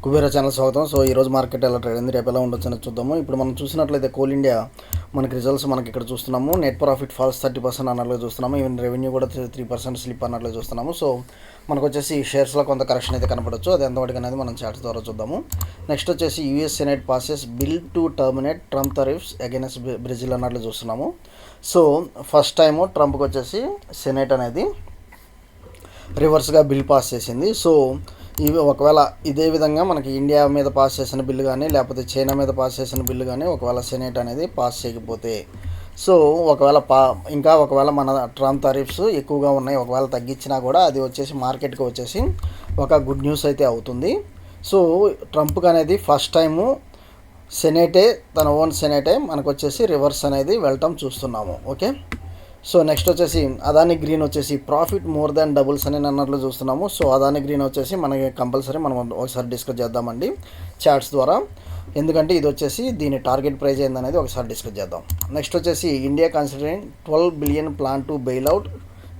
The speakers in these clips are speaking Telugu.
కుబేరా ఛానల్ స్వాగతం. సో ఈరోజు మార్కెట్ ఎలా ట్రేడ్ అయింది, రేపు ఎలా ఉండొచ్చు అనేది చూద్దాము. ఇప్పుడు మనం చూసినట్లయితే కోల్ ఇండియా మనకి రిజల్ట్స్ మనకి ఇక్కడ చూస్తున్నాము. నెట్ ప్రాఫిట్ ఫాల్స్ 30% అన్నట్లుగా చూస్తున్నాము. ఈవెన్ రెవెన్యూ కూడా 3% స్లిప్ అన్నట్లుగా చూస్తున్నాము. సో మనకు వచ్చేసి షేర్స్లో కొంత కరెక్షన్ అయితే కనపడవచ్చు. అది ఎంతవరకు అనేది మనం చార్ట్స్ ద్వారా చూద్దాము. నెక్స్ట్ వచ్చేసి US senate passes bill to terminate Trump tariffs against Brazil అన్నట్లు చూస్తున్నాము. సో ఫస్ట్ టైము ట్రంప్కి వచ్చేసి సెనేట్ అనేది రివర్స్గా బిల్ పాస్ చేసింది. సో ఇవి ఒకవేళ ఇదే విధంగా మనకి ఇండియా మీద పాస్ చేసిన బిల్లు కానీ లేకపోతే చైనా మీద పాస్ చేసిన బిల్లు కానీ ఒకవేళ సెనేట్ అనేది పాస్ చేయకపోతే, సో ఒకవేళ మన ట్రంప్ టారిఫ్స్ ఎక్కువగా ఉన్నాయి, ఒకవేళ తగ్గించినా కూడా అది వచ్చేసి మార్కెట్కి వచ్చేసి ఒక గుడ్ న్యూస్ అయితే అవుతుంది. సో ట్రంప్కి అనేది ఫస్ట్ టైము సెనేటే తన ఓన్ సెనేటే మనకు వచ్చేసి రివర్స్ అనేది వెళ్ళటం చూస్తున్నాము. ఓకే, సో నెక్స్ట్ వచ్చేసి అదాని గ్రీన్ వచ్చేసి ప్రాఫిట్ మోర్ దాన్ డబుల్స్ అని అన్నట్లు చూస్తున్నాము. సో అదాని గ్రీన్ వచ్చేసి మనకి కంపల్సరీ మనం ఒకసారి డిస్కస్ చేద్దామండి చార్ట్స్ ద్వారా, ఎందుకంటే ఇది వచ్చేసి దీని టార్గెట్ ప్రైస్ ఏందనేది ఒకసారి డిస్కస్ చేద్దాం. నెక్స్ట్ వచ్చేసి India considering 12 billion plan to bailout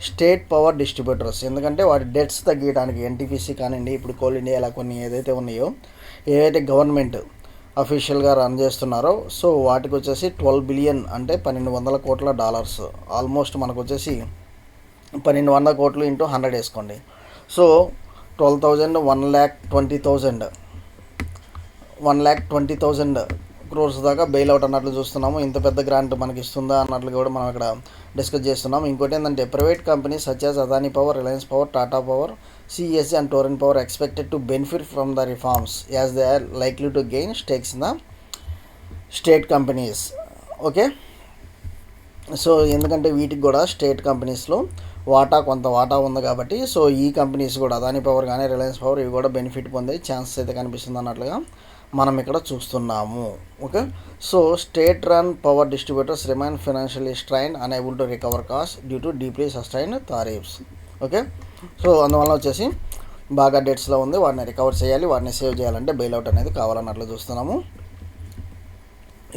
state power distributors, ఎందుకంటే వాటి డెట్స్ తగ్గించడానికి ఎన్టీపీసీ కానివ్వండి, ఇప్పుడు కోల్ ఇండియా ఇలా కొన్ని ఏదైతే ఉన్నాయో, ఏవైతే గవర్నమెంట్ అఫీషియల్గా రన్ చేస్తున్నారో, సో వాటికి వచ్చేసి 12 బిలియన్ అంటే $1200 ఆల్మోస్ట్ మనకు వచ్చేసి 1200 కోట్లు ఇంటూ 100 వేసుకోండి. సో 12,000 1,20,000 క్రోర్స్ దాకా బెయిల్అవుట్ అన్నట్లు చూస్తున్నాము. ఇంత పెద్ద గ్రాంట్ మనకి ఇస్తుందా అన్నట్లు కూడా మనం ఇక్కడ డిస్కస్ చేస్తున్నాం. ఇంకోటి ఏంటంటే private companies such as Adani power, Reliance power, Tata power, CSC and Torrent power expected to benefit from the reforms as they are likely to gain stakes in the state companies. Okay, so ఎందుకంటే వీటికి కూడా స్టేట్ కంపెనీస్లో కొంత వాటా ఉంది కాబట్టి, సో ఈ కంపెనీస్ కూడా అదానీ పవర్ కానీ రిలయన్స్ పవర్ ఇవి కూడా బెనిఫిట్ పొందే ఛాన్సెస్ అయితే కనిపిస్తుంది అన్నట్లుగా మనం ఇక్కడ చూస్తున్నాము. Okay, so state run power distributors remain financially strain unable to recover cost due to deeply sustain tariffs. Okay, so అందువల్ల వచ్చేసి బాగా డెట్స్లో ఉంది, వాటిని రికవర్ చేయాలి, వాటిని సేవ్ చేయాలంటే బెయిల్అవుట్ అనేది కావాలన్నట్లు చూస్తున్నాము.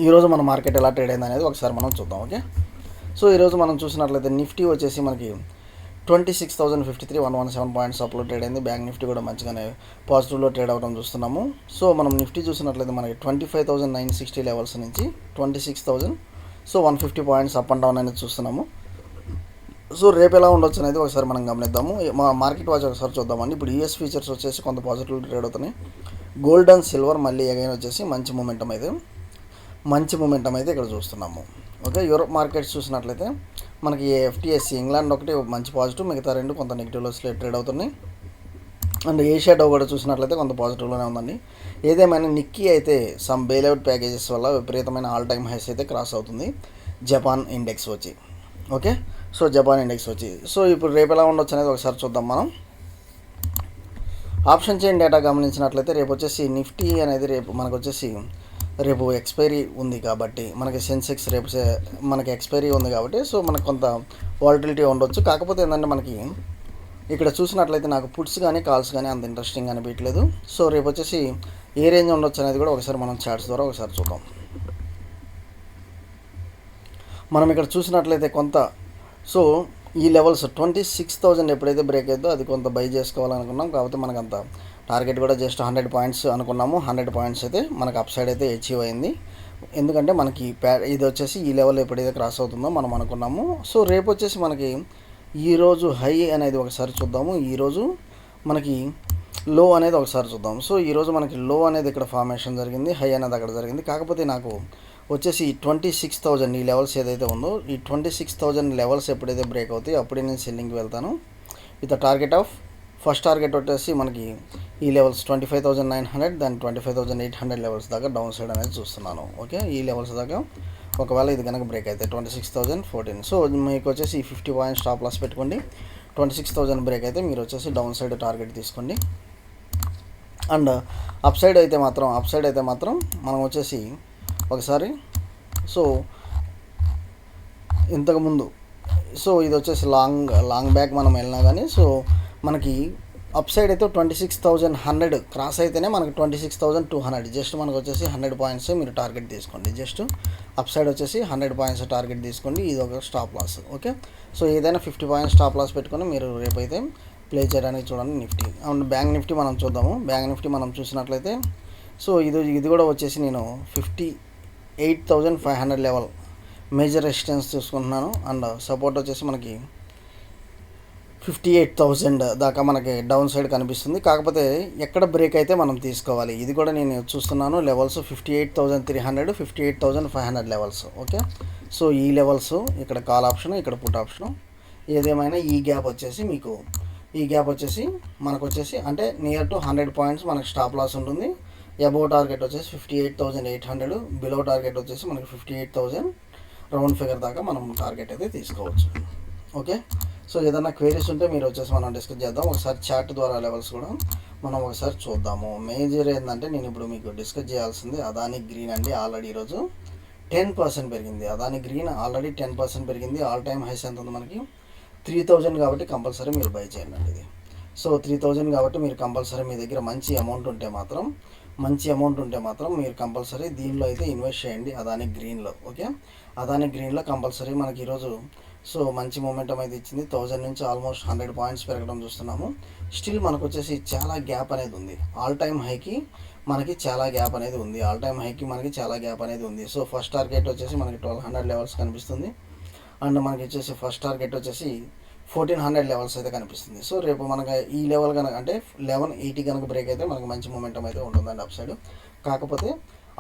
ఈరోజు మన మార్కెట్ ఎలా ట్రేడ్ అయింది అనేది ఒకసారి మనం చూద్దాం. ఓకే, సో ఈరోజు మనం చూసినట్లయితే నిఫ్టీ వచ్చేసి మనకి 26,053 117 పాయింట్స్ అప్లో ట్రేడ్ అయింది. బ్యాంక్ నిఫ్టీ కూడా మంచిగానే పాజిటివ్లో ట్రేడ్ అవ్వడం చూస్తున్నాము. సో మనం నిఫ్టీ చూసినట్లయితే మనకి 25,960 లెవెల్స్ నుంచి 26,000 so 150 points up and down అనేది చూస్తున్నాము. సో రేపు ఎలా ఉండొచ్చు అనేది ఒకసారి మనం గమనిద్దాము. మా మార్కెట్ వాచ్ ఒకసారి చూద్దామండి. ఇప్పుడు యూఎస్ ఫీచర్స్ వచ్చేసి కొంత పాజిటివ్ ట్రేడ్ అవుతున్నాయి. గోల్డ్ అండ్ సిల్వర్ మళ్ళీ అగైన్ వచ్చేసి మంచి మూమెంటం అయితే ఇక్కడ చూస్తున్నాము. ఓకే, యూరోప్ మార్కెట్స్ చూసినట్లయితే మనకి ఎఫ్టీఎస్సీ ఇంగ్లాండ్ ఒకటి మంచి పాజిటివ్, మిగతా రెండు కొంత నెగిటివ్లో ట్రేడ్ అవుతున్నాయి. అండ్ ఏషియా డౌ కూడా చూసినట్లయితే కొంత పాజిటివ్లోనే ఉందండి. ఏదేమైనా నిక్కీ అయితే సమ్ బెయిల్అవుట్ ప్యాకేజెస్ వల్ల విపరీతమైన ఆల్ టైమ్ హైస్ అయితే క్రాస్ అవుతుంది జపాన్ ఇండెక్స్ వచ్చి. ఓకే, సో జపాన్ ఇండెక్స్ వచ్చి సో ఇప్పుడు రేపు ఎలా ఉండొచ్చు అనేది ఒకసారి చూద్దాం. మనం ఆప్షన్ చైన్ డేటా గమనించినట్లయితే రేపు వచ్చేసి నిఫ్టీ అనేది రేపు ఎక్స్పైరీ ఉంది కాబట్టి మనకి సెన్సెక్స్ రేపు మనకి ఎక్స్పైరీ ఉంది కాబట్టి సో మనకు కొంత వాలటిలిటీ ఉండొచ్చు. కాకపోతే ఏంటంటే మనకి ఇక్కడ చూసినట్లయితే నాకు పుట్స్ కానీ కాల్స్ కానీ అంత ఇంట్రెస్టింగ్ అనిపించలేదు. సో రేపు వచ్చేసి ఏ రేంజ్ ఉండొచ్చు అనేది కూడా ఒకసారి మనం చార్ట్స్ ద్వారా ఒకసారి చూద్దాం. మనం ఇక్కడ చూసినట్లయితే కొంత సో ఈ లెవెల్స్ 26,000 ఎప్పుడైతే బ్రేక్ అవుతుందో అది కొంత బై చేసుకోవాలనుకున్నాం. కాకపోతే మనకు అంత టార్గెట్ కూడా జస్ట్ 100 పాయింట్స్ అనుకున్నాము. 100 పాయింట్స్ అయితే మనకు అప్ సైడ్ అయితే అచీవ్ అయింది. ఎందుకంటే మనకి ఇది వచ్చేసి ఈ లెవెల్ ఎప్పుడైతే క్రాస్ అవుతుందో మనం అనుకున్నాము. సో రేపు వచ్చేసి మనకి ఈరోజు హై అనేది ఒకసారి చూద్దాము, ఈరోజు మనకి లో అనేది ఒకసారి చూద్దాం. సో ఈరోజు మనకి లో అనేది ఇక్కడ ఫార్మేషన్ జరిగింది, హై అనేది అక్కడ జరిగింది. కాకపోతే నాకు వచ్చేసి 26,000 ఈ లెవెల్స్ ఏదైతే ఉందో ఈ 26,000 లెవెల్స్ ఎప్పుడైతే బ్రేక్ అవుతాయి అప్పుడే నేను సెల్లింగ్కి వెళ్తాను. With target of first target వచ్చేసి మనకి ఈ లెవెల్స్ 25,900 దాని 25,800 లెవెల్స్ దాకా డౌన్ సైడ్ అనేది చూస్తున్నాను. ఓకే, ఈ లెవెల్స్ దాకా ఒకవేళ ఇది కనుక బ్రేక్ అయితే 26,014 సో మీకు వచ్చేసి 50 పాయింట్స్ స్టాప్ లాస్ పెట్టుకోండి. 26,000 బ్రేక్ అయితే మీరు వచ్చేసి డౌన్ సైడ్ టార్గెట్ తీసుకోండి. అండ్ అప్ సైడ్ అయితే మాత్రం మనం వచ్చేసి ఒకసారి సో ఇంతకుముందు సో ఇది వచ్చేసి లాంగ్ బ్యాక్ మనం వెళ్ళినా కానీ సో మనకి అప్ సైడ్ అయితే 26,100 క్రాస్ అయితేనే మనకి 26,200 జస్ట్ మనకు వచ్చేసి 100 పాయింట్స్ మీరు టార్గెట్ తీసుకోండి. జస్ట్ అప్ సైడ్ వచ్చేసి 100 పాయింట్స్ టార్గెట్ తీసుకోండి. ఇది ఒక స్టాప్ లాస్. ఓకే, సో ఏదైనా 50 పాయింట్స్ స్టాప్ లాస్ పెట్టుకొని మీరు రేపైతే ప్లే చేయడానికి చూడండి నిఫ్టీ. అవును, బ్యాంక్ నిఫ్టీ మనం చూద్దాము. బ్యాంక్ నిఫ్టీ మనం చూసినట్లయితే సో ఇది కూడా వచ్చేసి నేను 58,500 లెవెల్ మేజర్ రెసిస్టెన్స్ చూసుకుంటున్నాను. అండ్ సపోర్ట్ వచ్చేసి మనకి 58,000 దాకా మనకి డౌన్ సైడ్ కనిపిస్తుంది. కాకపోతే ఎక్కడ బ్రేక్ అయితే మనం తీసుకోవాలి, ఇది కూడా నేను చూస్తున్నాను. Levels 58,300, 58,500 levels. ఓకే, సో ఈ లెవెల్స్ ఇక్కడ కాల్ ఆప్షన్, ఇక్కడ పుట్ ఆప్షను. ఏదేమైనా ఈ గ్యాప్ వచ్చేసి మనకు వచ్చేసి అంటే నియర్ టు 100 పాయింట్స్ మనకి స్టాప్ లాస్ ఉంటుంది. అబౌవ్ టార్గెట్ వచ్చేసి 58,800, బిలో టార్గెట్ వచ్చేసి మనకి 58,000 రౌండ్ ఫిగర్ దాకా మనం టార్గెట్ అయితే తీసుకోవచ్చు. ఓకే, సో ఏదైనా క్వైరీస్ ఉంటే మీరు వచ్చేసి మనం డిస్కస్ చేద్దాం. ఒకసారి చార్ట్ ద్వారా లెవెల్స్ కూడా మనం ఒకసారి చూద్దాము. మేజర్ ఏంటంటే నేను ఇప్పుడు మీకు డిస్కస్ చేయాల్సింది అదాని గ్రీన్ అండి. ఆల్రెడీ ఈరోజు 10% పెరిగింది. అదాని గ్రీన్ ఆల్రెడీ 10% పెరిగింది. ఆల్ టైమ్ హైస్ ఎంత ఉంది మనకి 3,000 కాబట్టి కంపల్సరీ మీరు బై చేయండి అండి ఇది. సో 3,000 కాబట్టి మీరు కంపల్సరీ మీ దగ్గర మంచి అమౌంట్ ఉంటే మాత్రం మీరు కంపల్సరీ దీనిలో అయితే ఇన్వెస్ట్ చేయండి, అదాని గ్రీన్లో. ఓకే, అదాని గ్రీన్లో కంపల్సరీ మనకి ఈరోజు సో మంచి మూమెంటం అయితే ఇచ్చింది. 1000 నుంచి ఆల్మోస్ట్ 100 పాయింట్స్ పెరగడం చూస్తున్నాము. స్టిల్ మనకు వచ్చేసి చాలా గ్యాప్ అనేది ఉంది. ఆల్ టైమ్ హైకి మనకి చాలా గ్యాప్ అనేది ఉంది. సో ఫస్ట్ టార్గెట్ వచ్చేసి మనకి 1200 లెవెల్స్ కనిపిస్తుంది. అండ్ మనకి వచ్చేసి ఫస్ట్ టార్గెట్ వచ్చేసి 1400 లెవెల్స్ అయితే కనిపిస్తుంది. సో రేపు మనకి ఈ లెవెల్ కనుక అంటే 1180 కనుక బ్రేక్ అయితే మనకి మంచి మూమెంటం అయితే ఉంటుందండి అప్ సైడ్. కాకపోతే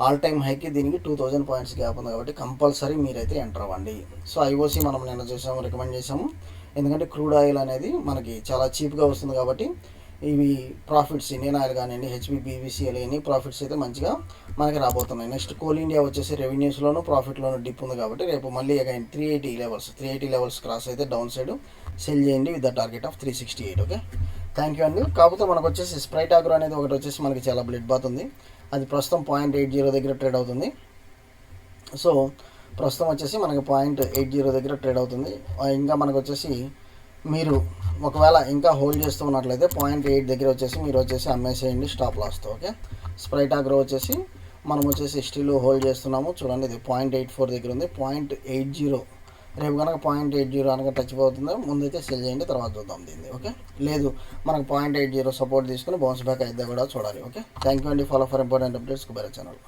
ఆల్ టైమ్ హైకి దీనికి 2000 పాయింట్స్ గ్యాప్ ఉంది కాబట్టి కంపల్సరీ మీరైతే ఎంటర్ అవ్వండి. సో ఐఓసి మనం నిన్న రికమెండ్ చేసాము. ఎందుకంటే క్రూడ్ ఆయిల్ అనేది మనకి చాలా చీప్గా వస్తుంది కాబట్టి ఇవి ప్రాఫిట్స్ ఇండియన్ ఆయిల్ కానివ్వండి, హెచ్పి, బీవీసీఎల్ అని ప్రాఫిట్స్ అయితే మంచిగా మనకి రాబోతున్నాయి. నెక్స్ట్ కోల్ ఇండియా వచ్చేసి రెవెన్యూస్లోను ప్రాఫిట్లోను డిప్ ఉంది కాబట్టి రేపు మళ్ళీ అగైన్ 380 లెవెల్స్ క్రాస్ అయితే డౌన్ సైడ్ సెల్ చేయండి with the target of 368. Okay, thank you అండి. కాకపోతే మనకు వచ్చేసి స్ప్రైట్ ఆగ్రో అనేది ఒకటి వచ్చేసి మనకి చాలా బ్లడ్ బాత్ ఉంది. అది ప్రస్తుతం 0.80 దగ్గర ట్రేడ్ అవుతుంది. సో ప్రస్తుతం వచ్చేసి మనకి 0.80 దగ్గర ట్రేడ్ అవుతుంది. ఇంకా మనకు వచ్చేసి మీరు ఒకవేళ ఇంకా హోల్డ్ చేస్తూ ఉన్నట్లయితే 0.8 దగ్గర వచ్చేసి మీరు వచ్చేసి అమ్మేసేయండి స్టాప్ లాస్తో. ఓకే, స్ప్రైట్ ఆగ్రో వచ్చేసి మనం వచ్చేసి స్టిల్ హోల్డ్ చేస్తున్నాము. చూడండి ఇది 0.84 దగ్గర ఉంది. 0.80 రేపు కనుక 0.80 కనుక టచ్ అవుతుందో ముందైతే సెల్ చేయండి, తర్వాత చూద్దాం దీన్ని. ఓకే, లేదు మనకు 0.80 సపోర్ట్ తీసుకుని బౌన్స్ బ్యాక్ అయితే కూడా చూడాలి. ఓకే, థ్యాంక్ యూ అండి. Follow for important updates Kubera channel.